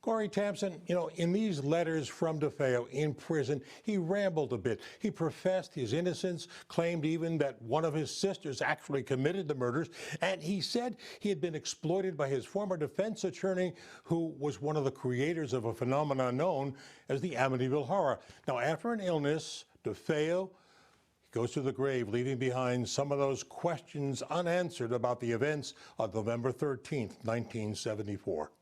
Corey Thompson, you know, in these letters from DeFeo in prison, he rambled a bit. He professed his innocence, claimed even that one of his sisters actually committed the murders, and he said he had been exploited by his former defense attorney, who was one of the creators of a phenomenon known as the Amityville horror. Now, after an illness, DeFeo goes to the grave, leaving behind some of those questions unanswered about the events of November 13th, 1974.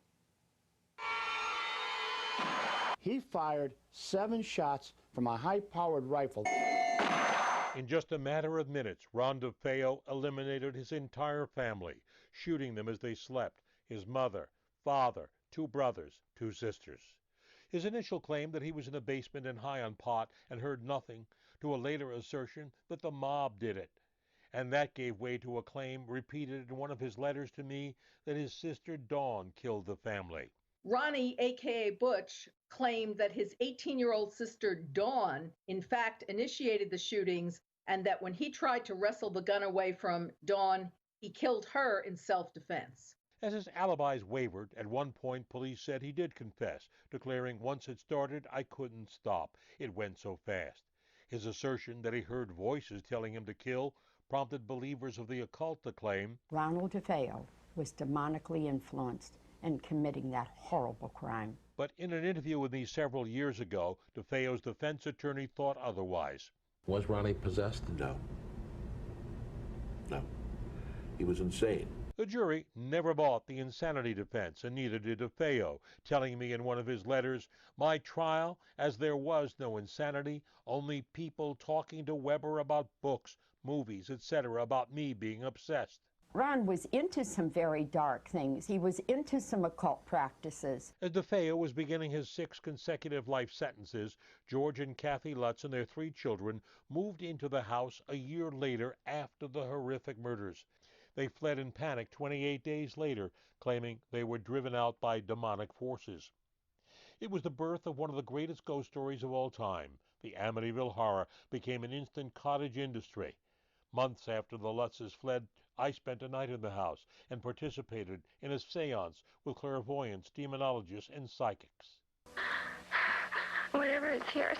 He fired 7 shots from a high-powered rifle. In just a matter of minutes, Ron DeFeo eliminated his entire family, shooting them as they slept: his mother, father, 2 brothers, 2 sisters. His initial claim that he was in a basement and high on pot and heard nothing, to a later assertion that the mob did it. And that gave way to a claim repeated in one of his letters to me that his sister Dawn killed the family. Ronnie, a.k.a. Butch, claimed that his 18-year-old sister Dawn, in fact, initiated the shootings, and that when he tried to wrestle the gun away from Dawn, he killed her in self-defense. As his alibis wavered, at one point police said he did confess, declaring, "Once it started, I couldn't stop. It went so fast." His assertion that he heard voices telling him to kill prompted believers of the occult to claim Ronald DeFeo was demonically influenced in committing that horrible crime. But in an interview with me several years ago, DeFeo's defense attorney thought otherwise. Was Ronnie possessed? No. No. He was insane. The jury never bought the insanity defense, and neither did DeFeo, telling me in one of his letters, "My trial, as there was no insanity, only people talking to Weber about books, movies, etc., about me being obsessed." Ron was into some very dark things. He was into some occult practices. As DeFeo was beginning his 6 consecutive life sentences, George and Kathy Lutz and their 3 children moved into the house a year later after the horrific murders. They fled in panic 28 days later, claiming they were driven out by demonic forces. It was the birth of one of the greatest ghost stories of all time. The Amityville horror became an instant cottage industry. Months after the Lutzes fled, I spent a night in the house and participated in a séance with clairvoyants, demonologists, and psychics. Whatever is here.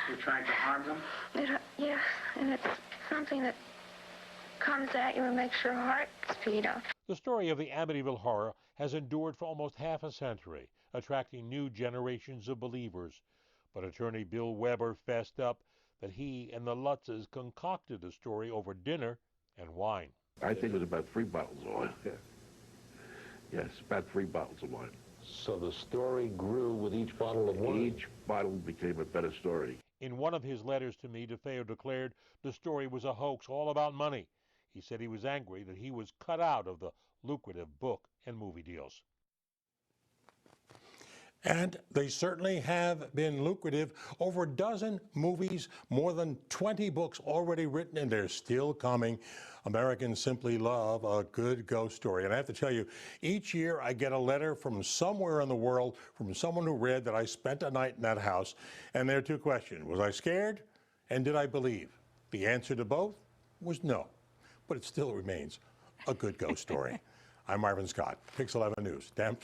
You're trying to harm them? Yes, and it's something that comes at you and makes your heart speed up. The story of the Amityville horror has endured for almost half a century, attracting new generations of believers. But attorney Bill Weber fessed up that he and the Lutzes concocted the story over dinner and wine. I think it was about 3 bottles of wine. Yes, about 3 bottles of wine. So the story grew with each bottle of wine? Each bottle became a better story. In one of his letters to me, DeFeo declared the story was a hoax all about money. He said he was angry that he was cut out of the lucrative book and movie deals. And they certainly have been lucrative. Over a dozen movies, more than 20 books already written, and they're still coming. Americans simply love a good ghost story. And I have to tell you, each year I get a letter from somewhere in the world from someone who read that I spent a night in that house. And there are 2 questions. Was I scared? And did I believe? The answer to both was no. But it still remains a good ghost story. I'm Marvin Scott, PIX11 News.